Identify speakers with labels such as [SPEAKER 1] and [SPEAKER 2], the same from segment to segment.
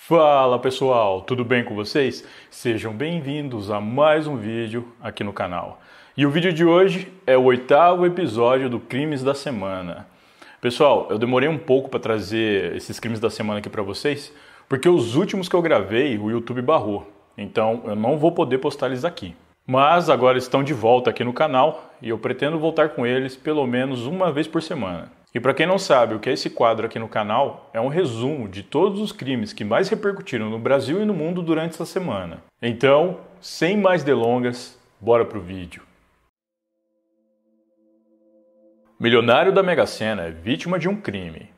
[SPEAKER 1] Fala pessoal, tudo bem com vocês? Sejam bem-vindos a mais um vídeo aqui no canal. E o vídeo de hoje é o 8º episódio do Crimes da Semana. Pessoal, eu demorei um pouco para trazer esses crimes da semana aqui para vocês, porque os últimos que eu gravei o YouTube barrou, então eu não vou poder postar eles aqui. Mas agora estão de volta aqui no canal e eu pretendo voltar com eles pelo menos uma vez por semana. E para quem não sabe o que é esse quadro aqui no canal, é um resumo de todos os crimes que mais repercutiram no Brasil e no mundo durante essa semana. Então, sem mais delongas, bora pro vídeo. Milionário da Mega Sena é vítima de um crime.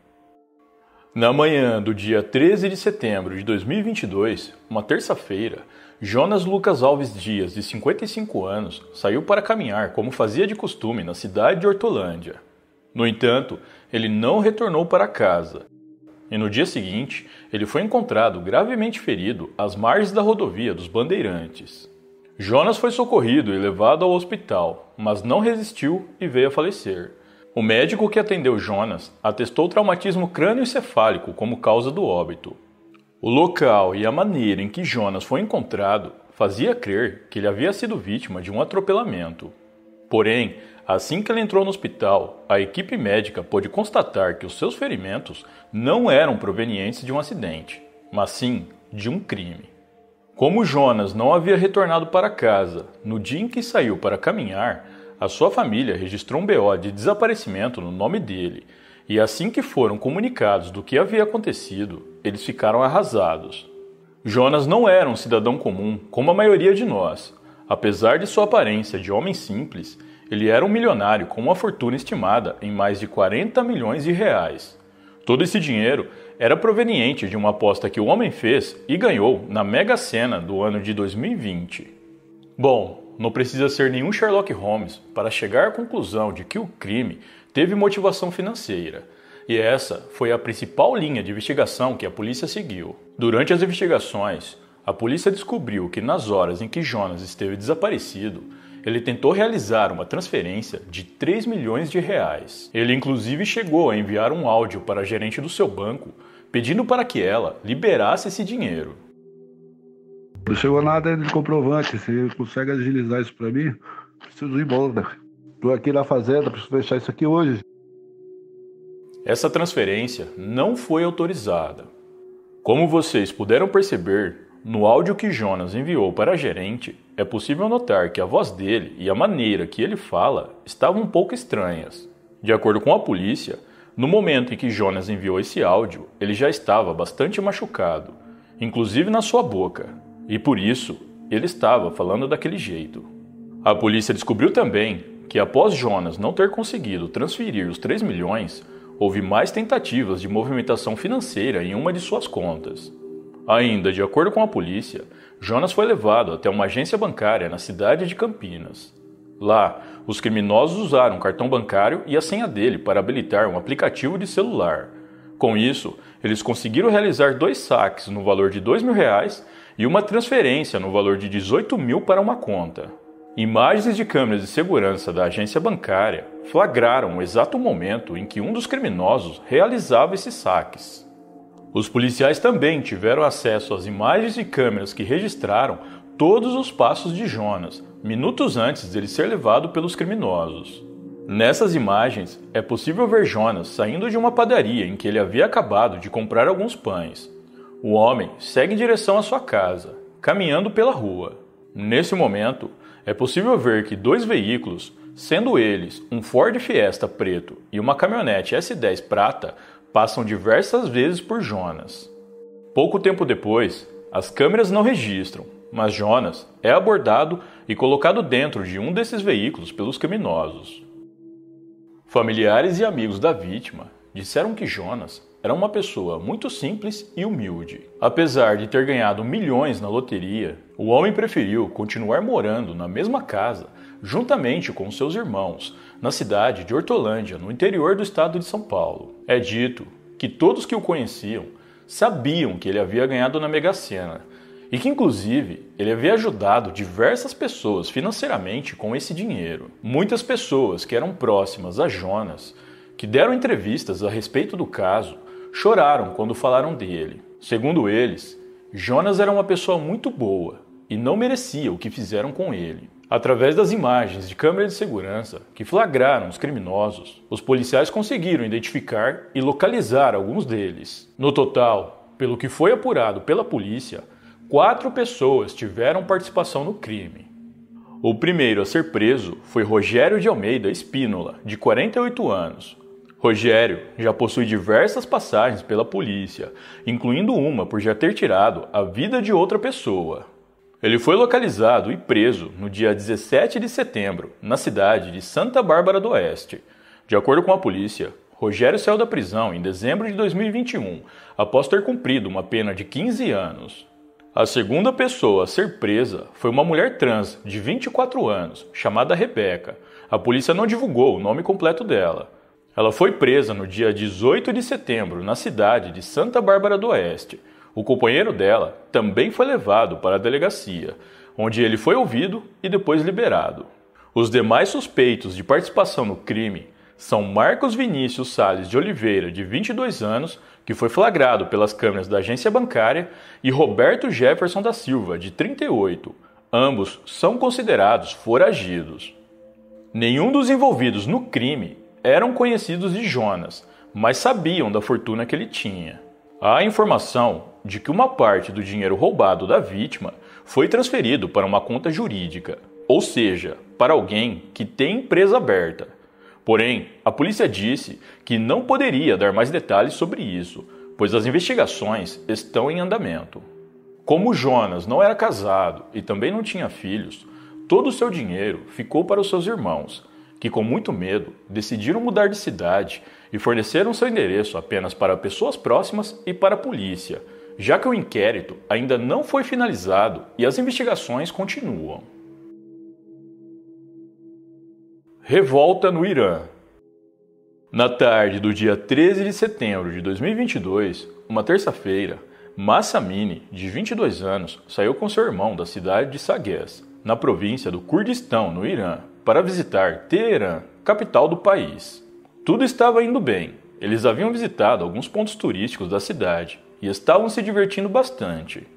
[SPEAKER 1] Na manhã do dia 13 de setembro de 2022, uma terça-feira, Jonas Lucas Alves Dias, de 55 anos, saiu para caminhar como fazia de costume na cidade de Hortolândia. No entanto, ele não retornou para casa. E no dia seguinte, ele foi encontrado gravemente ferido às margens da rodovia dos Bandeirantes. Jonas foi socorrido e levado ao hospital, mas não resistiu e veio a falecer. O médico que atendeu Jonas atestou traumatismo crânioencefálico como causa do óbito. O local e a maneira em que Jonas foi encontrado fazia crer que ele havia sido vítima de um atropelamento. Porém, assim que ele entrou no hospital, a equipe médica pôde constatar que os seus ferimentos não eram provenientes de um acidente, mas sim de um crime. Como Jonas não havia retornado para casa no dia em que saiu para caminhar, a sua família registrou um BO de desaparecimento no nome dele, e assim que foram comunicados do que havia acontecido, eles ficaram arrasados. Jonas não era um cidadão comum como a maioria de nós. Apesar de sua aparência de homem simples, ele era um milionário com uma fortuna estimada em mais de 40 milhões de reais. Todo esse dinheiro era proveniente de uma aposta que o homem fez e ganhou na Mega Sena do ano de 2020. Bom, não precisa ser nenhum Sherlock Holmes para chegar à conclusão de que o crime teve motivação financeira. E essa foi a principal linha de investigação que a polícia seguiu. Durante as investigações, a polícia descobriu que nas horas em que Jonas esteve desaparecido, ele tentou realizar uma transferência de 3 milhões de reais. Ele inclusive chegou a enviar um áudio para a gerente do seu banco, pedindo para que ela liberasse esse dinheiro.
[SPEAKER 2] Não chegou nada de comprovante. Você consegue agilizar isso para mim? Preciso ir embora. Estou aqui na fazenda, preciso fechar isso aqui hoje.
[SPEAKER 1] Essa transferência não foi autorizada. Como vocês puderam perceber, no áudio que Jonas enviou para a gerente, é possível notar que a voz dele e a maneira que ele fala estavam um pouco estranhas. De acordo com a polícia, no momento em que Jonas enviou esse áudio, ele já estava bastante machucado, inclusive na sua boca, e por isso ele estava falando daquele jeito. A polícia descobriu também que após Jonas não ter conseguido transferir os 3 milhões, houve mais tentativas de movimentação financeira em uma de suas contas. Ainda de acordo com a polícia, Jonas foi levado até uma agência bancária na cidade de Campinas. Lá, os criminosos usaram um cartão bancário e a senha dele para habilitar um aplicativo de celular. Com isso, eles conseguiram realizar 2 saques no valor de R$ 2.000 e uma transferência no valor de 18 mil para uma conta. Imagens de câmeras de segurança da agência bancária flagraram o exato momento em que um dos criminosos realizava esses saques. Os policiais também tiveram acesso às imagens de câmeras que registraram todos os passos de Jonas, minutos antes dele ser levado pelos criminosos. Nessas imagens, é possível ver Jonas saindo de uma padaria em que ele havia acabado de comprar alguns pães. O homem segue em direção à sua casa, caminhando pela rua. Nesse momento, é possível ver que 2 veículos, sendo eles um Ford Fiesta preto e uma caminhonete S10 prata, passam diversas vezes por Jonas. Pouco tempo depois, as câmeras não registram, mas Jonas é abordado e colocado dentro de um desses veículos pelos criminosos. Familiares e amigos da vítima disseram que Jonas era uma pessoa muito simples e humilde. Apesar de ter ganhado milhões na loteria, o homem preferiu continuar morando na mesma casa, juntamente com seus irmãos, na cidade de Hortolândia, no interior do estado de São Paulo. É dito que todos que o conheciam sabiam que ele havia ganhado na Mega Sena e que, inclusive, ele havia ajudado diversas pessoas financeiramente com esse dinheiro. Muitas pessoas que eram próximas a Jonas, que deram entrevistas a respeito do caso, choraram quando falaram dele. Segundo eles, Jonas era uma pessoa muito boa e não merecia o que fizeram com ele. Através das imagens de câmera de segurança que flagraram os criminosos, os policiais conseguiram identificar e localizar alguns deles. No total, pelo que foi apurado pela polícia, 4 pessoas tiveram participação no crime. O primeiro a ser preso foi Rogério de Almeida Espínola, de 48 anos. Rogério já possui diversas passagens pela polícia, incluindo uma por já ter tirado a vida de outra pessoa. Ele foi localizado e preso no dia 17 de setembro, na cidade de Santa Bárbara do Oeste. De acordo com a polícia, Rogério saiu da prisão em dezembro de 2021, após ter cumprido uma pena de 15 anos. A segunda pessoa a ser presa foi uma mulher trans de 24 anos, chamada Rebeca. A polícia não divulgou o nome completo dela. Ela foi presa no dia 18 de setembro, na cidade de Santa Bárbara do Oeste. O companheiro dela também foi levado para a delegacia, onde ele foi ouvido e depois liberado. Os demais suspeitos de participação no crime são Marcos Vinícius Salles de Oliveira, de 22 anos, que foi flagrado pelas câmeras da agência bancária, e Roberto Jefferson da Silva, de 38. Ambos são considerados foragidos. Nenhum dos envolvidos no crime eram conhecidos de Jonas, mas sabiam da fortuna que ele tinha. Há a informação de que uma parte do dinheiro roubado da vítima foi transferido para uma conta jurídica, ou seja, para alguém que tem empresa aberta. Porém, a polícia disse que não poderia dar mais detalhes sobre isso, pois as investigações estão em andamento. Como Jonas não era casado e também não tinha filhos, todo o seu dinheiro ficou para os seus irmãos, que com muito medo decidiram mudar de cidade e forneceram seu endereço apenas para pessoas próximas e para a polícia, já que o inquérito ainda não foi finalizado e as investigações continuam. Revolta no Irã. Na tarde do dia 13 de setembro de 2022, uma terça-feira, Mahsa Amini, de 22 anos, saiu com seu irmão da cidade de Saqqez, na província do Kurdistão, no Irã, para visitar Teherã, capital do país. Tudo estava indo bem. Eles haviam visitado alguns pontos turísticos da cidade e estavam se divertindo bastante.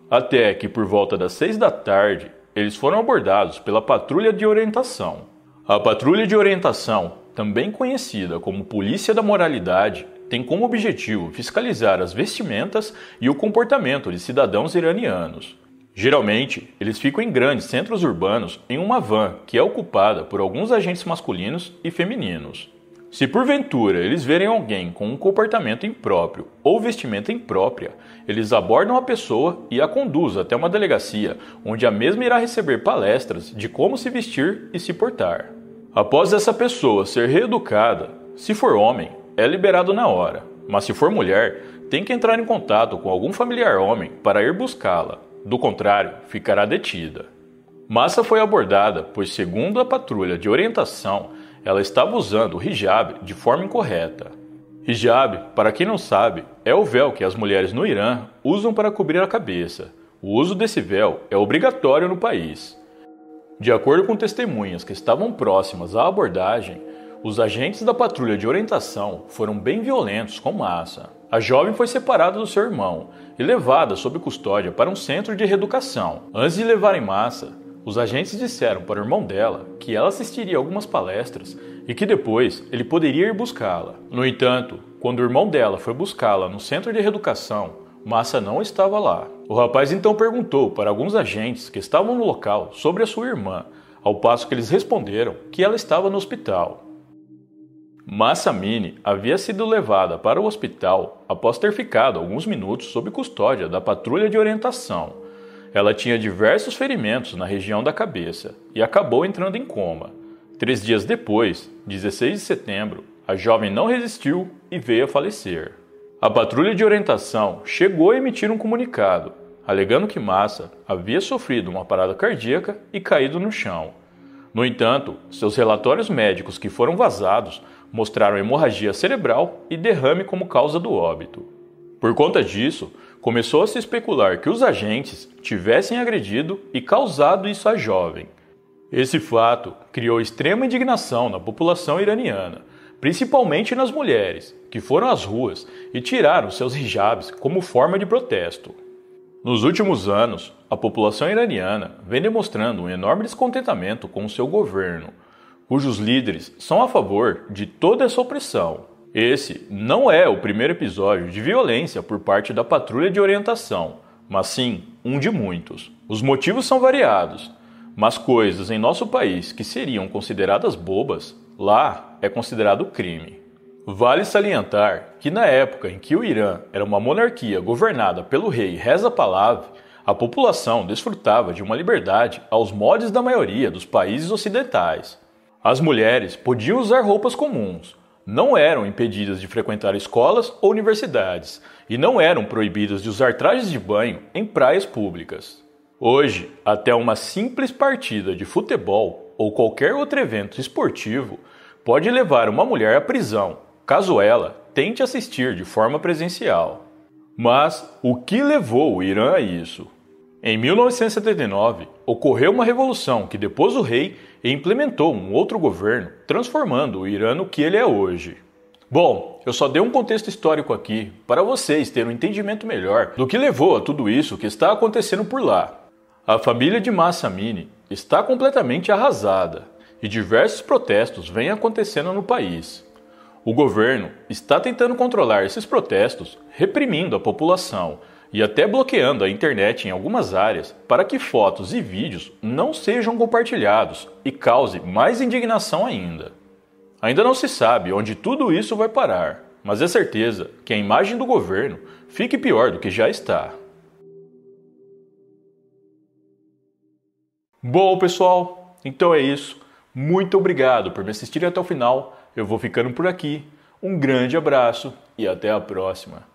[SPEAKER 1] Até que, por volta das 6 da tarde, eles foram abordados pela Patrulha de Orientação. A Patrulha de Orientação, também conhecida como Polícia da Moralidade, tem como objetivo fiscalizar as vestimentas e o comportamento de cidadãos iranianos. Geralmente, eles ficam em grandes centros urbanos em uma van que é ocupada por alguns agentes masculinos e femininos. Se porventura eles verem alguém com um comportamento impróprio ou vestimenta imprópria, eles abordam a pessoa e a conduzem até uma delegacia, onde a mesma irá receber palestras de como se vestir e se portar. Após essa pessoa ser reeducada, se for homem, é liberado na hora, mas se for mulher, tem que entrar em contato com algum familiar homem para ir buscá-la. Do contrário, ficará detida. Mahsa foi abordada, pois segundo a Patrulha de Orientação, ela estava usando o hijab de forma incorreta. Hijab, para quem não sabe, é o véu que as mulheres no Irã usam para cobrir a cabeça. O uso desse véu é obrigatório no país. De acordo com testemunhas que estavam próximas à abordagem, os agentes da Patrulha de Orientação foram bem violentos com Mahsa. A jovem foi separada do seu irmão e levada sob custódia para um centro de reeducação. Antes de levarem Mahsa, os agentes disseram para o irmão dela que ela assistiria a algumas palestras e que depois ele poderia ir buscá-la. No entanto, quando o irmão dela foi buscá-la no centro de reeducação, Mahsa não estava lá. O rapaz então perguntou para alguns agentes que estavam no local sobre a sua irmã, ao passo que eles responderam que ela estava no hospital. Mahsa Amini havia sido levada para o hospital após ter ficado alguns minutos sob custódia da Patrulha de Orientação. Ela tinha diversos ferimentos na região da cabeça e acabou entrando em coma. 3 dias depois, 16 de setembro, a jovem não resistiu e veio a falecer. A Patrulha de Orientação chegou a emitir um comunicado, alegando que Mahsa havia sofrido uma parada cardíaca e caído no chão. No entanto, seus relatórios médicos que foram vazados mostraram hemorragia cerebral e derrame como causa do óbito. Por conta disso, começou a se especular que os agentes tivessem agredido e causado isso à jovem. Esse fato criou extrema indignação na população iraniana, principalmente nas mulheres, que foram às ruas e tiraram seus hijabs como forma de protesto. Nos últimos anos, a população iraniana vem demonstrando um enorme descontentamento com o seu governo, cujos líderes são a favor de toda essa opressão. Esse não é o primeiro episódio de violência por parte da patrulha de orientação, mas sim um de muitos. Os motivos são variados, mas coisas em nosso país que seriam consideradas bobas, lá é considerado crime. Vale salientar que na época em que o Irã era uma monarquia governada pelo rei Reza Pahlavi, a população desfrutava de uma liberdade aos moldes da maioria dos países ocidentais. As mulheres podiam usar roupas comuns, não eram impedidas de frequentar escolas ou universidades e não eram proibidas de usar trajes de banho em praias públicas. Hoje, até uma simples partida de futebol ou qualquer outro evento esportivo pode levar uma mulher à prisão, caso ela tente assistir de forma presencial. Mas o que levou o Irã a isso? Em 1979, ocorreu uma revolução que depôs o rei e implementou um outro governo, transformando o Irã no que ele é hoje. Bom, eu só dei um contexto histórico aqui para vocês terem um entendimento melhor do que levou a tudo isso que está acontecendo por lá. A família de Mahsa Amini está completamente arrasada e diversos protestos vêm acontecendo no país. O governo está tentando controlar esses protestos, reprimindo a população e até bloqueando a internet em algumas áreas para que fotos e vídeos não sejam compartilhados e cause mais indignação ainda. Ainda não se sabe onde tudo isso vai parar, mas é certeza que a imagem do governo fique pior do que já está. Bom, pessoal, então é isso. Muito obrigado por me assistirem até o final. Eu vou ficando por aqui. Um grande abraço e até a próxima.